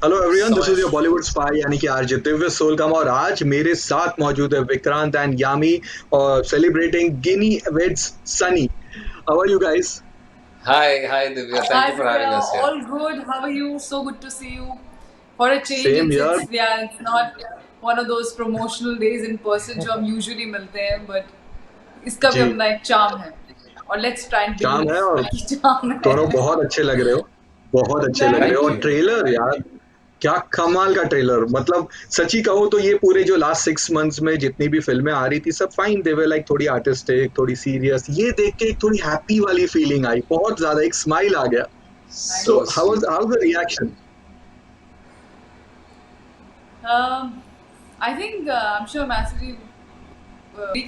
Hello everyone, this is समझ। Your Bollywood spy यानी कि आरजे दिव्य सोलकम, और आज मेरे साथ मौजूद है विक्रांत एंड यामी और celebrating Ginny Weds Sunny. How are you guys? Hi, Divya. Thank Hi you for Divya, having us here. all good. How are you? So good to see you. For a change, same यार। it's not one of those promotional days in person जो हम usually मिलते हैं, but इसका भी जी, अपना एक charm है. और let's try and शाम है believe और कि charm दोनों है. बहुत अच्छे लग रहे हो, बहुत अच्छे लग रहे हो। Thank Thank और you. you. ट्रेलर यार, क्या कमाल का ट्रेलर। मतलब सच्ची कहूँ तो ये पूरे जो लास्ट 6 मंथ्स में जितनी भी फिल्में आ रही थी सब फाइन, दे वर लाइक थोड़ी आर्टिस्टिक, थोड़ी सीरियस। ये देख के एक थोड़ी हैप्पी वाली फीलिंग आई, बहुत ज्यादा एक स्माइल आ गया। Thank तो So you. sweet. How the reaction? I think I'm sure massively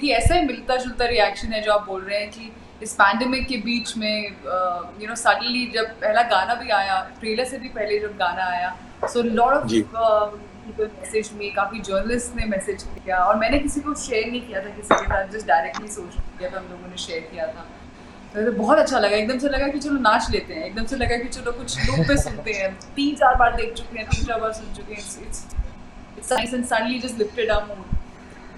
कि ऐसा ही मिलता जुलता रिएक्शन है जो आप बोल रहे हैं कि इस पैंडेमिक के बीच में सडनली जब पहला गाना भी आया, ट्रेलर से भी पहले जब गाना आया, सो लॉट ऑफ जी, पीपल मैसेज में, काफ़ी जर्नलिस्ट ने मैसेज किया और मैंने किसी को शेयर नहीं किया था किसी के साथ, जस्ट डायरेक्टली सोशल मीडिया पे हम लोगों ने शेयर किया था। तो बहुत अच्छा लगा, एकदम से लगा कि चलो नाच लेते हैं, एकदम से लगा कि चलो कुछ लूप पे सुनते हैं, 3-4 बार देख चुके हैं, 3-4 बार सुन चुके हैं, it's nice and suddenly just lifted our mood.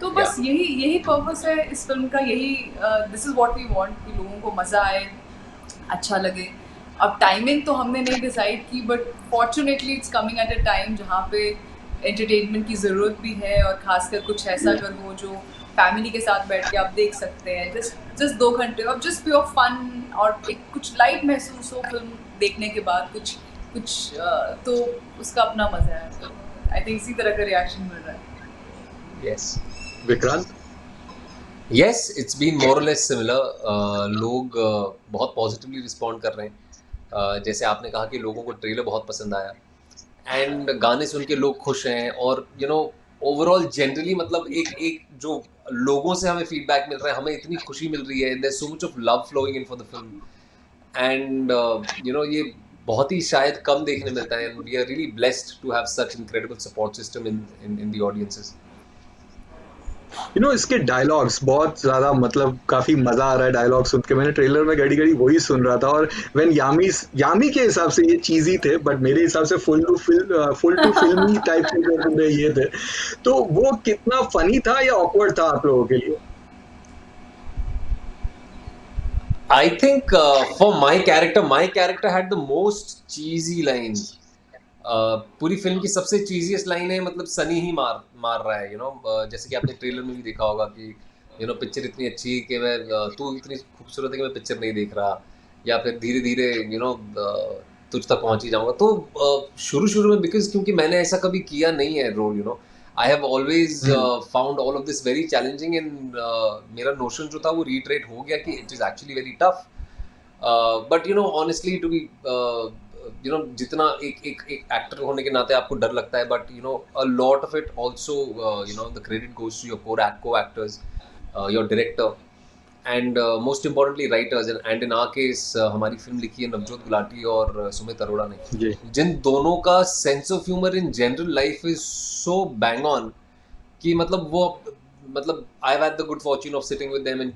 तो Yeah. बस यही पर्पस है इस फिल्म का, यही this is what we want कि लोगों को मज़ा आए, अच्छा लगे। अब टाइमिंग तो हमने नहीं डिसाइड की, but fortunately it's coming at a time जहाँ पे एंटरटेनमेंट की ज़रूरत भी है, और खासकर कुछ ऐसा अगर हो जो फैमिली के साथ बैठ के आप देख सकते हैं, जस्ट 2 घंटे अब जस्ट प्योर फन, और एक कुछ लाइट महसूस हो फिल्म देखने के बाद, कुछ कुछ तो उसका अपना मज़ा है। तो आई थिंक इसी तरह का रिएक्शन मिल रहा है। Yes. Vikrant. Yes, it's been more or less similar. लोग बहुत पॉजिटिवली रिस्पॉन्ड कर रहे हैं। जैसे आपने कहा कि लोगों को ट्रेलर बहुत पसंद आया एंड गाने सुन के लोग खुश हैं, और ओवरऑल जनरली मतलब एक एक जो लोगों से हमें फीडबैक मिल रहा है, हमें इतनी खुशी मिल रही है, there so much of love flowing in for the film. And ये बहुत ही शायद कम देखने मिलता है, and we are really blessed to have such incredible support system in the audiences. इसके डायलॉग्स बहुत ज्यादा, मतलब काफी मजा आ रहा है डायलॉग सुन के। मैंने ट्रेलर में घड़ी घड़ी वही सुन रहा था, और व्हेन यामी के हिसाब से ये चीजी थे, बट मेरे हिसाब से फुल टू फिल्मी टाइप के जो पूरे ये थे। तो वो कितना फनी था या ऑकवर्ड था आप लोगों के लिए? I think for my character had the most cheesy lines. पूरी फिल्म की सबसे चीजिएस्ट लाइन है, मतलब सनी ही मार रहा है, जैसे कि आपने ट्रेलर में भी देखा होगा कि पिक्चर इतनी अच्छी है कि मैं तू इतनी खूबसूरत है कि मैं पिक्चर नहीं देख रहा, या फिर धीरे धीरे तुझ तक पहुंच ही जाऊंगा। तो शुरू शुरू में, बिकॉज क्योंकि मैंने ऐसा कभी किया नहीं है role, I have always found all of this very challenging, and मेरा नोशन जो था वो रिट्रेट हो गया कि it is actually very tough. But honestly to be जितना एक एक एक एक्टर होने के नाते आपको डर लगता है, but a lot of it also the credit goes to your co-actors, your director, and most importantly writers. And in our case हमारी फिल्म लिखी है नवजोत गुलाटी और सुमित अरोड़ा ने, जी, जिन दोनों का sense of humour in general life is so bang on कि मतलब I have had the good Fortune of sitting with them and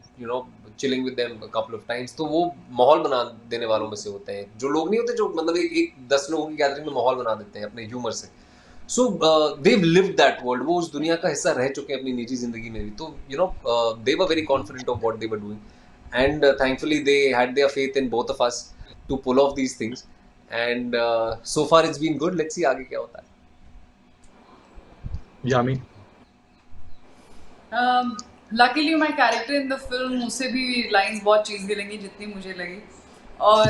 chilling with them a couple of times. तो वो माहौल बना देने वालों में से होते हैं, जो लोग नहीं होते जो मतलब एक 10 लोगों की गैदरिंग में माहौल बना देते हैं अपने ह्यूमर से। सो देव लिव्ड दैट वर्ल्ड, वो उस दुनिया का हिस्सा रह चुके हैं अपनी निजी जिंदगी में भी। तो they were very confident of what they were doing, and thankfully they had their faith in both of us to pull off these things, and so far it's been good. Let's see आगे क्या होता है। Yami. Luckily my character in the film, उससे भी lines बहुत चीज़ लगी जितनी मुझे लगी, और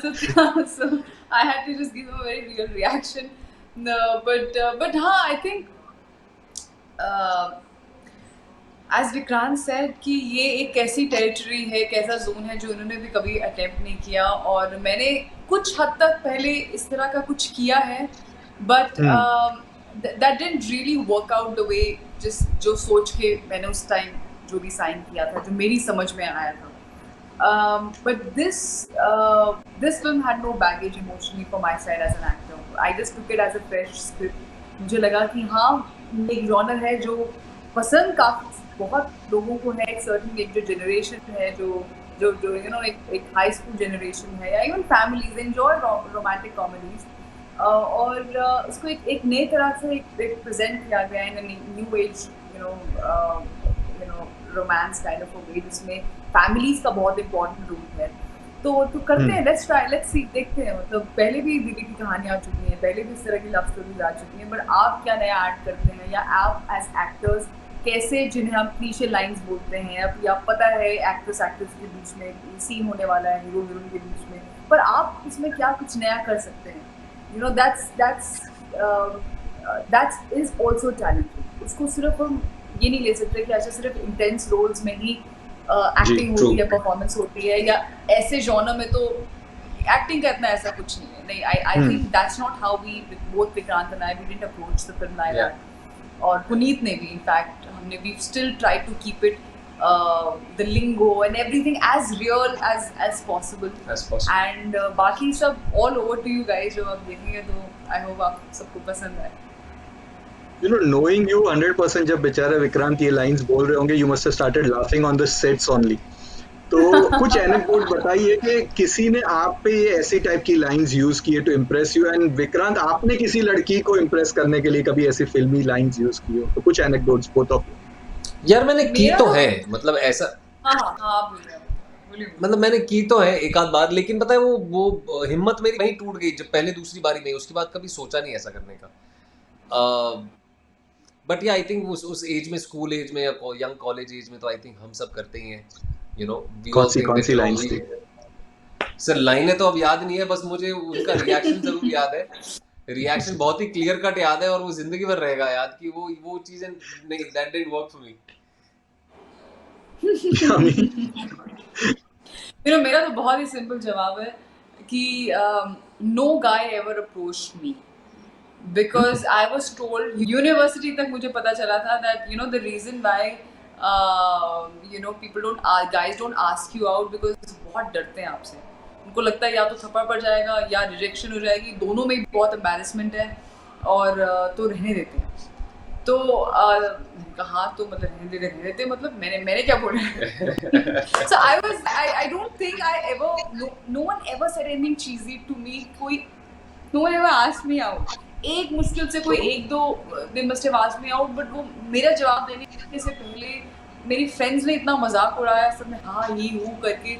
so I had to just give a very real reaction. No, but हाँ, I think as Vikrant said कि ये एक ऐसी टेरिटरी है, एक ऐसा जोन है जो उन्होंने भी कभी अटेम्प्ट नहीं किया, और मैंने कुछ हद तक पहले इस तरह का कुछ किया है, but that didn't really work out the way जो सोच के मैंने उस टाइम जो भी साइन किया था, जो मेरी समझ में आया था। But this film had no baggage emotionally for my side as an actor. I just took it as a fresh script. मुझे लगा कि हाँ, एक जॉनर है जो पसंद काफी बहुत लोगों को है, एक सर्टेन एक जो जनरेशन है, जो एक हाई स्कूल जनरेशन है, या even families enjoy romantic comedies, और उसको एक नए तरह से एक प्रेजेंट किया गया है in new age, you know romance kind of way, जिसमें फैमिलीज का बहुत इंपॉर्टेंट रोल है। तो करते हैं, लेट्स ट्राई, लेट्स सी, देखते हैं। मतलब पहले भी दीदी की कहानी आ चुकी है, पहले भी इस तरह की लव स्टोरीज आ चुकी हैं, बट आप क्या नया ऐड करते हैं, या आप एज एक्टर्स कैसे, जिन्हें हम क्लीशे लाइंस बोलते हैं, या पता है एक्ट्रेस के बीच में सीन होने वाला है, हीरो हीरोइन के बीच में, पर आप इसमें क्या कुछ नया कर सकते हैं, you no that's is also talented. उसको सिर्फ हम ये नहीं ले सकते कि अच्छा सिर्फ इंटेंस रोल्स में ही एक्टिंग होती है, परफॉर्मेंस होती है, या ऐसे जॉनर में तो एक्टिंग का इतना ऐसा कुछ नहीं है। नहीं, I think that's not how we, both Vikrant and I, we didn't approach the film like that. और पुनीत ने भी, इनफैक्ट हमने भी still try to keep it the lingo and everything as real as possible. And बाकी सब all over to you guys, जो आप देखेंगे तो I hope आप सबको पसंद आए। You know, knowing you 100%, जब बेचारा विक्रांत ये लाइंस बोल रहे होंगे, you must have started laughing on the sets only. तो कुछ एनेक्डोट बताइए कि किसी ने आप पे ये ऐसी टाइप की लाइंस यूज की है to impress you, and Vikrant आपने किसी लड़की को इम्प्रेस करने के लिए कभी ऐसी फिल्मी लाइंस यूज की हो, तो कुछ एनेक्डोट्स बोथ ऑफ यू। यार मैंने की तो है, मतलब ऐसा, हाँ मतलब मैंने की तो है एक आध बार, लेकिन पता है वो हिम्मत मेरी वहीं टूट गई जब पहले दूसरी बारी में, उसके बाद कभी सोचा नहीं ऐसा करने का। बट या आई थिंक उस एज में, स्कूल एज में या यंग कॉलेज एज में, तो आई थिंक हम सब करते ही हैं, यू नो। कौन सी लाइंस थी सर? लाइनें तो अब याद नहीं है, बस मुझे उनका रिएक्शन जरूर याद है। रिएक्शन बहुत ही क्लियर कट याद है, और वो जिंदगी भर रहेगा याद कि वो चीजें नहीं, that didn't work for me. मेरा तो बहुत ही सिंपल जवाब है कि no guy ever approached me, because I was told, university तक मुझे पता चला था that you know the reason why you know people don't, guys don't ask you out, because बहुत डरते हैं आपसे। उनको लगता है या तो थप्पड़ पड़ जाएगा या रिजेक्शन हो जाएगी, दोनों में बहुत एम्बैरेसमेंट है, और तो रहने देते हैं। तो कहा तो मतलब रहने देते मतलब मैंने क्या बोला। So I don't think I ever, no one ever said anything cheesy to me. No one ever asked me out. एक मुश्किल से कोई एक दो दिन must have asked me out, but वो मेरा जवाब देने से पहले मेरी फ्रेंड्स ने इतना मजाक उड़ाया सब में, हाँ ये वो करके।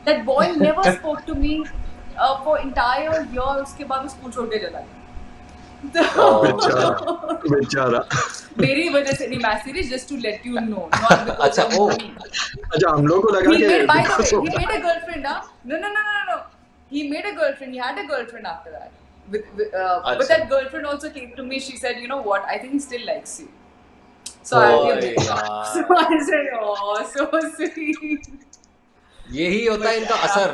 That boy never spoke to me for entire year. उसके बाद वो स्कूल छोड़ के चला गया। बेचारा मेरी वजह से नहीं, मैं serious, just to let you know. अच्छा हम लोग को लगा कि by the way, he made a girlfriend, no, he made a girlfriend, he had a girlfriend after that, but that girlfriend also came to me, she said, you know what, I think he still likes you, so I said, oh so sweet। यही होता है इनका असर,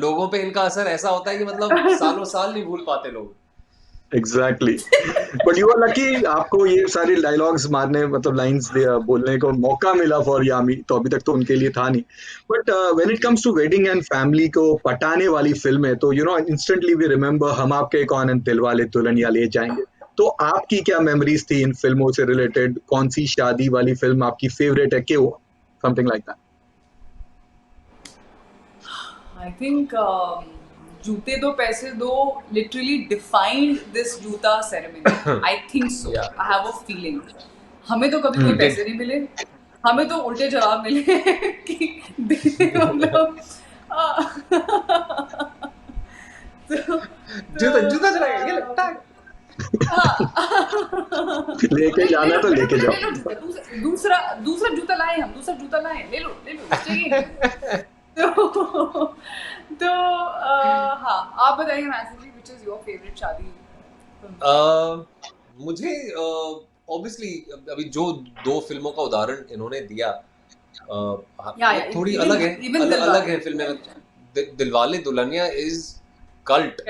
लोगों पे इनका असर ऐसा होता है कि मतलब सालों साल नहीं भूल पाते लोग। Exactly. But you are lucky, आपको ये सारी डायलॉग्स मारने, मतलब लाइंस बोलने को मौका मिला फॉर यामी, तो अभी तक तो उनके लिए था नहीं। But when it comes to wedding and family को पटाने वाली फिल्में, तो you know instantly we remember Hum Aapke कौन एंड दिलवाले दुल्हनिया ले जाएंगे। तो आपकी क्या मेमोरीज थी इन फिल्मों से रिलेटेड? कौन सी शादी वाली फिल्म आपकी फेवरेट है, क्यों? Something like that. I think जूते दो पैसे दो literally defined this जूता ceremony. I think so. Yeah. I have a feeling. हमें तो कभी कोई पैसे नहीं मिले, हमें तो उल्टे जवाब मिले कि मतलब जूता चलाएगा, ये लगता है लेके जाना तो लेके जाओ। दूसरा जूता लाए हम, दूसरा जूता लाए, ले लो चाहिए। तो हाँ, आप बताइए message, which is your favorite शादी? मुझे obviously अभी जो दो फिल्मों का उदाहरण इन्होंने दिया, थोड़ी अलग है फिल्में। दिलवाले दुल्हनिया इज कल्ट,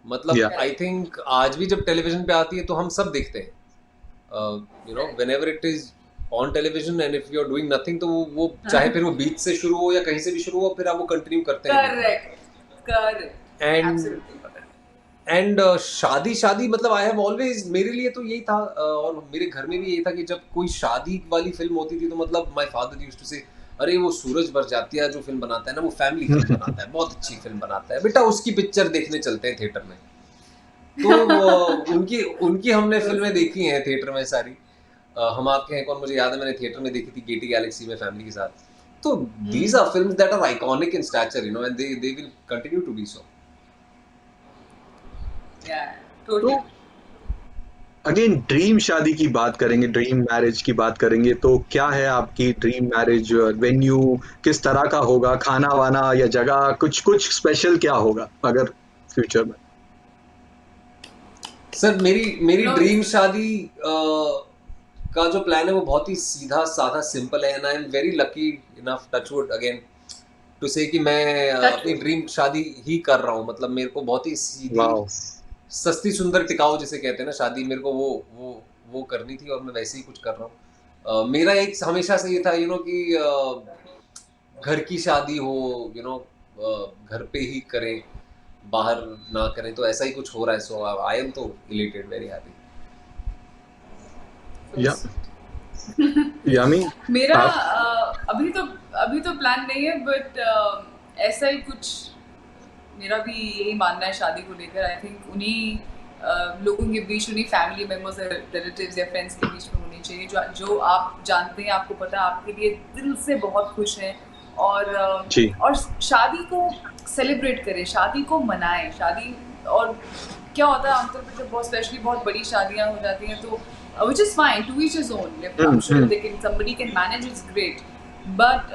मतलब आई थिंक आज भी जब टेलीविजन पे आती है तो हम सब देखते हैं, you know, whenever it is on television and if you are doing nothing, तो वो चाहे फिर वो बीच से शुरू हो या कहीं से भी शुरू हो, फिर आप वो कंटिन्यू करते हैं। करेक्ट एंड शादी मतलब आई हैव ऑलवेज, मेरे लिए तो यही था, और मेरे घर में भी यही था कि जब कोई शादी वाली फिल्म होती थी तो मतलब माय फादर यूज्ड टू से, अरे वो सूरज बरजातिया जो फिल्म बनाता है ना, वो फैमिली फिल्म बनाता है, बहुत अच्छी फिल्म बनाता है बेटा, उसकी पिक्चर देखने चलते हैं थिएटर में। तो उनकी उनकी हमने फिल्में देखी हैं थिएटर में सारी। हम आपके हैं कौन मुझे याद है मैंने थिएटर में देखी थी गेटी गैलेक्सी में फैमिली के साथ। तो these are films that are iconic in stature, and they will continue to be so. Totally. Again dream शादी की बात करेंगे, ड्रीम मैरिज की बात करेंगे, तो क्या है आपकी ड्रीम मैरिज वेन्यू, किस तरह का होगा, खाना वाना या जगह, कुछ कुछ स्पेशल क्या होगा अगर फ्यूचर में? सर मेरी ड्रीम शादी का जो प्लान है वो बहुत ही सीधा साधा सिंपल है, and I am very lucky enough touch wood again to say कि मैं अपनी ड्रीम शादी ही कर रहा हूँ। मतलब मेरे को बहुत ही सीधी सस्ती सुंदर टिकाऊ जिसे कहते हैं ना शादी, मेरे को वो करनी थी और मैं वैसे ही कुछ कर रहा हूँ। मेरा एक हमेशा से ये था कि घर की शादी हो, घर पे ही करें, बाहर ना करें, तो ऐसा ही कुछ हो रहा है। सो आई एम तो इलेटेड, वेरी हैप्पी। यामी मेरा अभी तो प्लान नहीं है, बट ऐसा ही कुछ मेरा भी यही मानना है शादी को लेकर। आई थिंक उन्हीं लोगों के बीच, उन्हीं फैमिली मेम्बर्स या रिलेटिव्स या फ्रेंड्स के बीच में होनी चाहिए जो आप जानते हैं, आपको पता है, आपके लिए दिल से बहुत खुश हैं, और शादी को सेलिब्रेट करें, शादी को मनाएं। शादी और क्या होता है आमतौर पर जब बहुत स्पेशली बहुत बड़ी शादियां हो जाती हैं तो which is fine, to each his own. I'm sure somebody can manage, it's great. But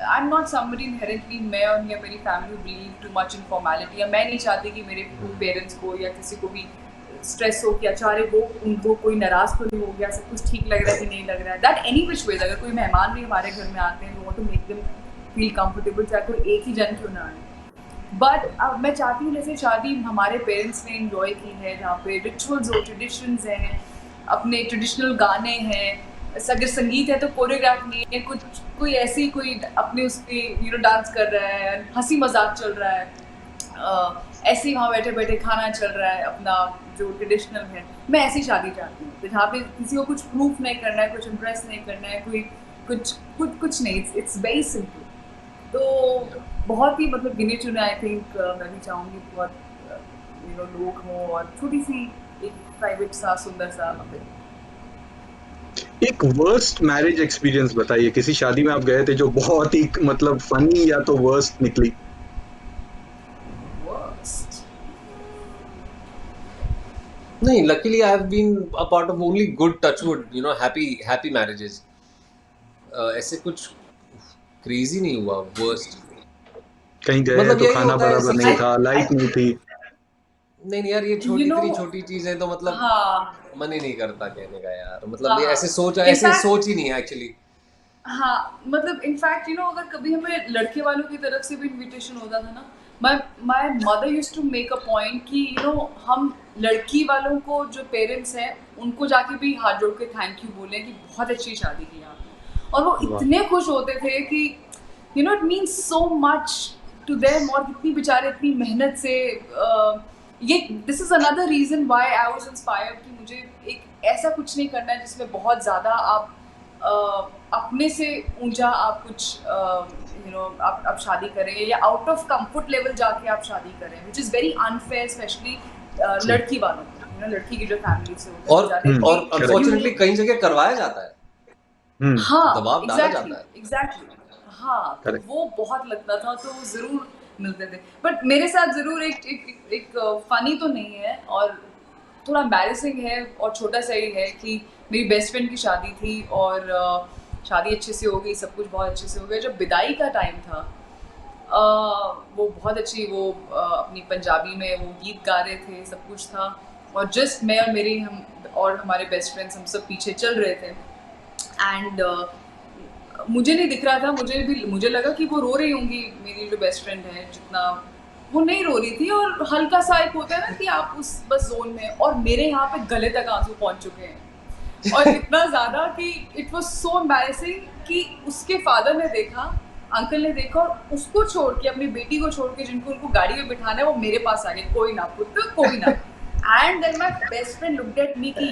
I'm not somebody inherently, मैं और या मेरी family believe too much in formality, या मैं नहीं चाहती कि मेरे parents को या किसी को भी स्ट्रेस हो कि अचारे वो उनको कोई नाराज तो नहीं हो गया, सब कुछ ठीक लग रहा है कि नहीं लग रहा है। दैट एनी विच वेज, अगर कोई मेहमान भी हमारे घर में आते हैं, we want to make them feel comfortable, चाहे कोई एक ही जन क्यों ना आए। बट अब मैं चाहती हूँ जैसे शादी हमारे पेरेंट्स ने इंजॉय की है, जहाँ पे रिचुअल्स और ट्रेडिशंस हैं, अपने ट्रेडिशनल गाने हैं, अगर संगीत है तो कोरियोग्राफ नहीं है, कोई ऐसी कोई अपने उस पर डांस कर रहा है, हंसी मजाक चल रहा है, ऐसे ही वहाँ बैठे बैठे खाना चल रहा है अपना जो ट्रेडिशनल है। मैं ऐसी शादी चाहती हूँ तो जहाँ पे किसी को कुछ प्रूफ नहीं करना है, कुछ इम्प्रेस नहीं करना है, कोई कुछ नहीं, इट्स वेरी सिंपल। तो बहुत ही मतलब गिने चुने आई थिंक मैं भी चाहूँगी बहुत लोग हों, और छोटी सी एक प्राइवेट सा सुंदर सा। एक वर्स्ट मैरिज एक्सपीरियंस बताइए, किसी शादी में आप गए थे जो बहुत ही मतलब फनी या तो वर्स्ट निकली? वर्स्ट नहीं, luckily I have been a part of only good, touchwood, happy marriages. ऐसे कुछ क्रेजी नहीं हुआ वर्स्ट। कहीं गए मतलब तो खाना बराबर नहीं था, लाइट नहीं थी? नहीं यार, ये इतनी छोटी चीज है तो मतलब हाँ, मन ही नहीं करता कहने का यार। मतलब ये ऐसे सोच ही नहीं है एक्चुअली। हाँ, मतलब इनफैक्ट अगर कभी हमें लड़के वालों की तरफ से भी इनविटेशन होता था ना, my mother used to make a point कि हम लड़की वालों को जो पेरेंट्स हैं उनको जाके भी हाथ जोड़ के थैंक यू बोलें कि बहुत अच्छी शादी की आप। और वो इतने खुश होते थे कि it means so much to them, और कितनी बेचारे इतनी मेहनत से ये this is another reason why I was inspired कि मुझे एक ऐसा कुछ नहीं करना है जिसमें बहुत ज़्यादा आप अपने से ऊंचा आप कुछ आप शादी करें, या आउट ऑफ कंफर्ट लेवल जाके आप शादी करें, which is very unfair, specially लड़की वालों को, लड़की की जो फैमिली से होता है। और अनफॉर्चुनेटली कई जगह करवाया जाता है, हाँ, दबाव डाला जाता है। एग्जैक्टली, हाँ, तो वो बहुत लगता था, तो वो जरूर मिलते थे। बट मेरे साथ जरूर एक फनी तो नहीं है, और थोड़ा एम्बैरेसिंग है और छोटा सा ही है कि मेरी बेस्ट फ्रेंड की शादी थी, और शादी अच्छे से हो गई, सब कुछ बहुत अच्छे से हो गया। जब विदाई का टाइम था, वो बहुत अच्छी अपनी पंजाबी में वो गीत गा रहे थे, सब कुछ था, और जस्ट मैं और हमारे बेस्ट फ्रेंड्स हम सब पीछे चल रहे थे, एंड मुझे नहीं दिख रहा था, मुझे लगा कि वो रो रही होंगी, मेरी जो बेस्ट फ्रेंड है, जितना वो नहीं रो रही थी, और हल्का सा एक होता है ना कि आप उस बस जोन में, और मेरे यहाँ पे गले तक आंसू पहुंच चुके हैं, और इतना ज्यादा कि इट वाज सो एम्बैरेसिंग कि उसके फादर ने देखा, अंकल ने देखा, और उसको छोड़ के, अपनी बेटी को छोड़ के, जिनको उनको गाड़ी में बिठाना है, वो मेरे पास आ गए, कोई ना पुत्र, कोई ना। And then my best friend looked at me कि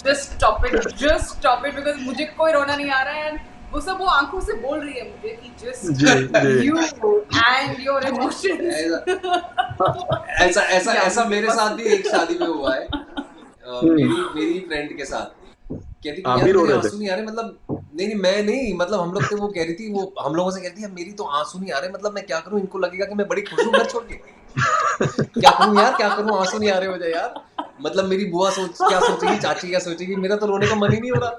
just stop it because मुझे कोई रोना नहीं आ रहा है, वो सब वो आंखों से बोल रही है मुझे कि just ji ji you and your emotions. ऐसा ऐसा या ऐसा मुझे मेरे बस साथ भी एक शादी में हुआ है, हम्म, मेरी मेरी फ्रेंड के साथ। कहती कि आप भी यार रो मेरे रहे थे? आंसू नहीं आ रहे, मतलब नहीं नहीं मैं नहीं, मतलब हम लोग थे, वो कह रही थी, वो हम लोगों से कहती है मेरी तो आंसू नहीं आ रहे, मतलब मैं क्या करूं, इनको लगेगा कि मैं बड़ी खुश हूं घर छोड़ के, क्या करूं यार, क्या करूं, आंसू नहीं आ रहे मुझे यार, मतलब मेरी बुआ क्या सोचेगी, चाची क्या सोचेगी, मेरा तो रोने का मन ही नहीं हो रहा,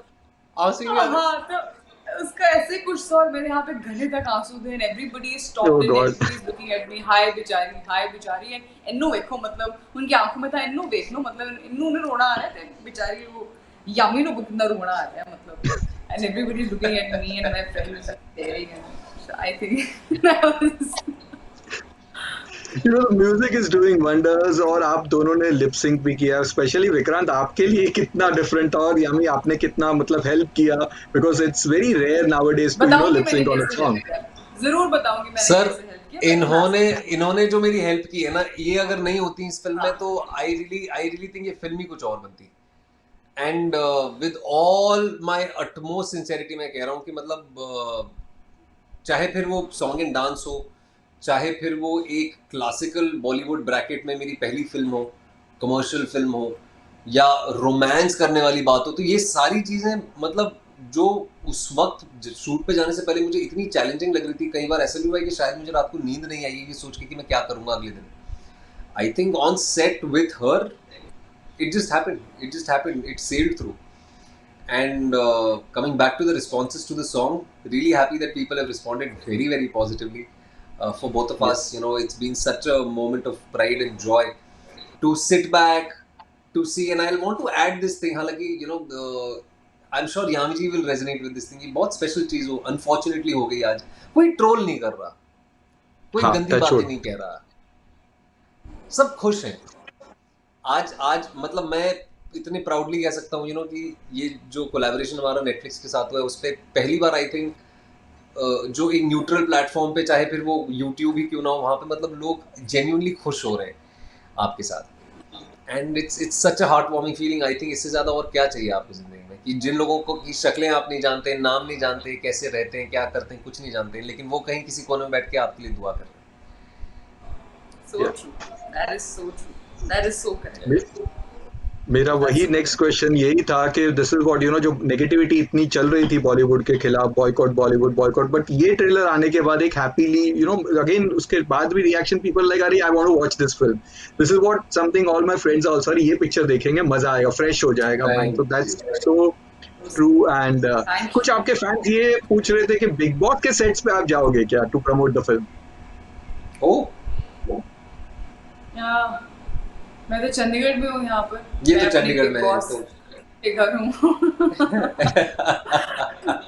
आंसू ही नहीं आ रहे। हाँ, तो उसका ऐसे कुछ था और मेरे यहाँ पे गले तक आंसू थे, and everybody is oh stopped and God. everybody is looking at me, हाय बेचारी, and इन्नू देखो, मतलब उनकी आंखों में था इन्नू देख लो, मतलब इन्नू ने रोना आ रहा है, तो बेचारी वो यामी को कितना रोना आ रहा है, मतलब, and everybody is looking at me and my friends staring at me. So I think that was you know music is doing wonders, और आप दोनों ने लिप सिंक भी किया, स्पेशली विक्रांत आपके लिए कितना डिफरेंट था, और यामी आपने कितना मतलब हेल्प किया, because it's very rare nowadays to बताऊंगी लिप मैंने सिंक ऑन अ कैसे हेल्प सॉन्ग। किया, जरूर बताऊंगी मैंने सर, कैसे हेल्प किया, बट हाँ इन्होंने इन्होंने जो मेरी हेल्प की है ना, ये अगर नहीं होती इस फिल्म में, हाँ तो आई रियली थिंक ये फिल्म ही कुछ और बनती। And with all my utmost sincerity मैं कह रहा हूँ कि मतलब चाहे फिर वो सॉन्ग एंड डांस हो, चाहे फिर वो एक क्लासिकल बॉलीवुड ब्रैकेट में मेरी पहली फिल्म हो, कमर्शियल फिल्म हो, या रोमांस करने वाली बात हो, तो ये सारी चीज़ें मतलब जो उस वक्त शूट पे जाने से पहले मुझे इतनी चैलेंजिंग लग रही थी, कई बार ऐसा भी हुआ है कि शायद मुझे रात को नींद नहीं आई ये सोच के कि मैं क्या करूँगा अगले दिन। I think on set with her it just happened, it sailed through. And coming back to the responses to the song, really happy that people have responded very very positively, for both of us. You know, it's been such a moment of pride and joy to sit back to see. And I'll want to add this thing, हालांकि you know, I'm sure Yami ji will resonate with this thing, ये बहुत special चीज हो unfortunately हो गई आज, कोई troll नहीं कर रहा, कोई हाँ गंदी टच बातें वुड। नहीं कह रहा, सब खुश हैं। आज आज मतलब मैं इतने प्राउडली कह सकता हूँ, यू नो, कि ये जो कोलैबोरेशन हमारा नेटफ्लिक्स के साथ हुआ है, उस पर पहली बार आई थिंक जो एक न्यूट्रल प्लेटफॉर्म पे, चाहे फिर वो यूट्यूब ही क्यों ना हो, वहाँ पे मतलब लोग जेन्युइनली खुश हो रहे हैं आपके साथ। And it's such a heart warming feeling. I think इससे ज़्यादा और क्या चाहिए आपको ज़िंदगी में, कि जिन लोगों को की शक्लें आप नहीं जानते, नाम नहीं जानते, कैसे रहते हैं, क्या करते हैं, कुछ नहीं जानते, लेकिन वो कहीं किसी कोने में बैठ के आपके लिए दुआ कर रहे so true, that is so true, that is so correct, हैं। मेरा that's वही so नेक्स्ट correct. क्वेश्चन यही था कि this is what, you know, जो नेगेटिविटी इतनी चल रही थी बॉलीवुड के खिलाफ, बॉयकॉट बॉयकॉट, बट ये ट्रेलर आने के बाद एक हैप्पीली, यू नो, अगेन उसके बाद भी रिएक्शन, पीपल लाइक अरे I want to watch this film, this is what something all my friends also, अरे ये पिक्चर देखेंगे, मजा आएगा, फ्रेश हो जाएगा माइंड, तो thank that's you. So true. And Thank कुछ you. आपके फैंस ये पूछ रहे थे कि बिग बॉस के सेट्स पे आप जाओगे क्या to promote the film? Oh, Yeah, मैं तो चंडीगढ़ में हूँ यहाँ पर, ये मैं तो अपने चंडीगढ़ बिग में है बॉस तो के घर हूँ.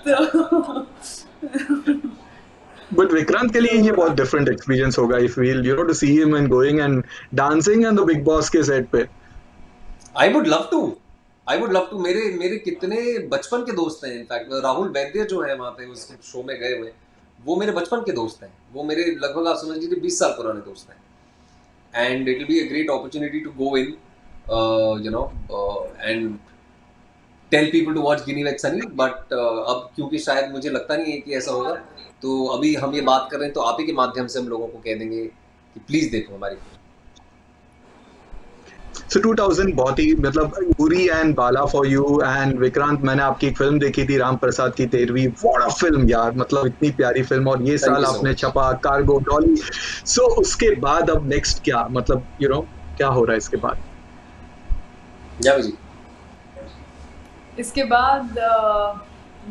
तो बट विक्रांत के लिए ये तो बहुत डिफरेंट एक्सपीरियंस होगा, if we'll, you know, to see him and going and dancing and the Bigg Boss के सेट पे। I would love to, I would love to. मेरे मेरे कितने बचपन के दोस्त हैं, इनफैक्ट राहुल वैद्य जो है वहाँ पे उस शो में गए हुए, वो मेरे बचपन के दोस्त हैं, वो मेरे लगभग आप समझ लीजिए 20 साल पुराने दोस्त हैं। And it will be a great opportunity to go in, you know, and tell people to watch Ginny Weds Sunny. But अब क्योंकि शायद मुझे लगता नहीं है कि ऐसा होगा, तो अभी हम ये बात कर रहे हैं, तो आप ही के माध्यम से हम लोगों को कह देंगे कि प्लीज देखो हमारी फिल्म। सो 2000 बहुत ही मतलब Uri and Bala for you and Vikrant, मैंने आपकी एक फिल्म देखी थी राम प्रसाद की 13वीं, व्हाट अ फिल्म यार, मतलब इतनी प्यारी फिल्म, और ये थैंक साल यू सो आपने मच। छपा कार्गो डॉली। सो उसके बाद अब नेक्स्ट क्या, मतलब यू नो क्या हो रहा है इसके बाद? जावे जी। इसके बाद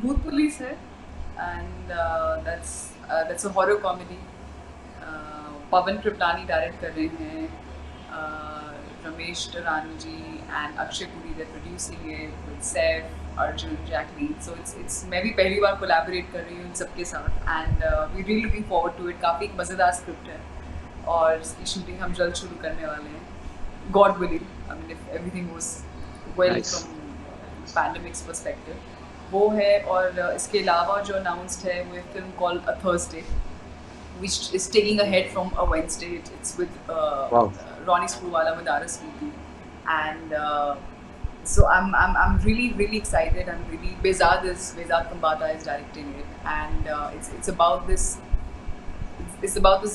भूत पुलिस है, and that's a horror comedy. Pawan Kriplani direct कर रहे हैं, Ramesh Taurani ji and Akshay Puri they producing it with Saif, Arjun, Jacqueline. So it's मैं भी पहली बार कोलैबोरेट कर रही हूँ इन सबके साथ, and we really looking forward to it. काफ़ी मज़ेदार स्क्रिप्ट है और इसकी शूटिंग हम जल्द शुरू करने वाले हैं, God willing. I mean if everything goes well nice. From pandemics perspective, वो है. और इसके अलावा जो अनाउंस्ड है वो film called a Thursday, which is taking ahead from a Wednesday. It's with wow. Ronnie Screwvala with RSVP, and So I'm really excited. Behzad Kambata is directing it, and it's about this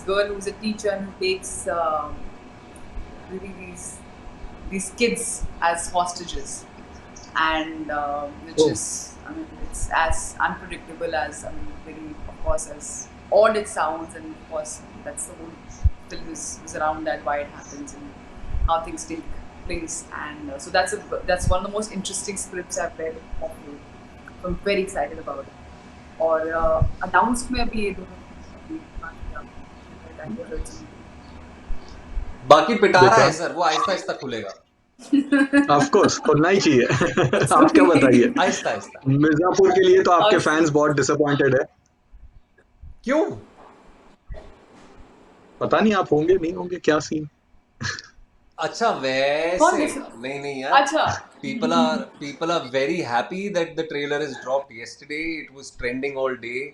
girl who's a teacher and who takes really these kids as hostages, and which Oh, is, I mean, it's as unpredictable as, I mean, very, of course, as odd it sounds, and of course that's the whole film is around that, why it happens and how things take place, and so that's one of the most interesting scripts I've read of late. So I'm very excited about it. और announced में अभी ये दोनों बाकी पिटारा देखा है sir, वो आहिस्ता आहिस्ता खुलेगा, ऑफ कोर्स खुलना ही चाहिए आप क्या बताइए आहिस्ता आहिस्ता। मिर्जापुर के लिए तो आपके और फैंस बहुत डिसअपॉइंटेड है क्यों? पता नहीं आप होंगे नहीं होंगे क्या सीन अच्छा कौन वैसे दिस नहीं यार, अच्छा people are very happy that the trailer is dropped yesterday. It was trending all day.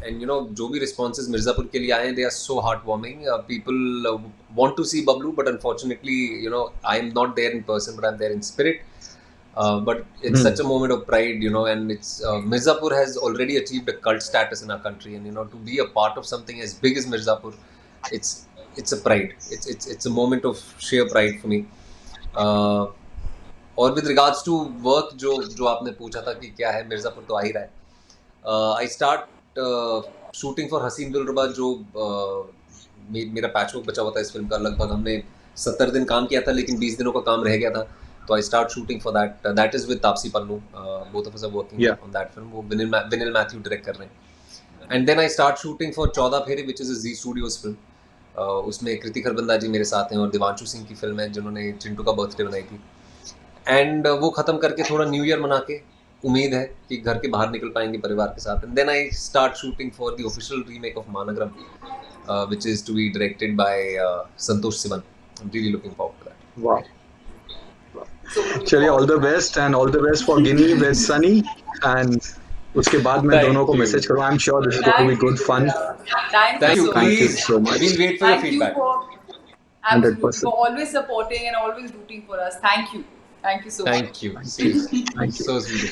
And you know, जो भी responses मिर्जापुर के लिए आए, they are so heartwarming. People want to see Bablu, but unfortunately, you know, I am not there in person, but I'm there in spirit. But it's such a moment of pride, you know, and it's Mirzapur has already achieved a cult status in our country, and you know, to be a part of something as big as Mirzapur, it's a pride. It's a moment of sheer pride for me. और with regards to work, जो आपने पूछा था कि क्या है, मिर्जापुर तो आ ही रहा है। आई स्टार्ट शूटिंग फॉर हसीन दिलरुबा, जो मेरा पैचवर्क बचा हुआ था इस फिल्म का। लगभग हमने 70 दिन काम किया था, लेकिन 20 दिनों का काम रह गया था, तो I start shooting for that is with Taapsee Pannu. Both of us are working yeah on that film. वो विनिल मैथ्यू डायरेक्ट कर रहे हैं। And then I start shooting for 14 Phere, which is a Zee Studios film. उसमें कृति खरबंदा जी मेरे साथ हैं, और दिवांशु सिंह की फिल्म है, जिन्होंने चिंटू का बर्थडे बनाई थी। एंड वो ख़त्म करके थोड़ा न्यू ईयर मना के, उम्मीद है कि घर के बाहर निकल पाएंगे परिवार के साथ। And then I start shooting for the official remake of Maanagaram, which is to be directed by Santosh Sivan. I'm really looking forward to that. वाह so चलिए all the best and all the best for Ginny Weds Sunny and उसके बाद मैं दोनों Thank को you. मैसेज करूँ I am sure this is going to be thank good you fun thank Thank you you. so thank much you Please, so much we'll wait for your thank you feedback. for hundred absolutely for percent always supporting and always rooting for us. Thank you so much. Thank you. Seriously. Thank you So sweet of you.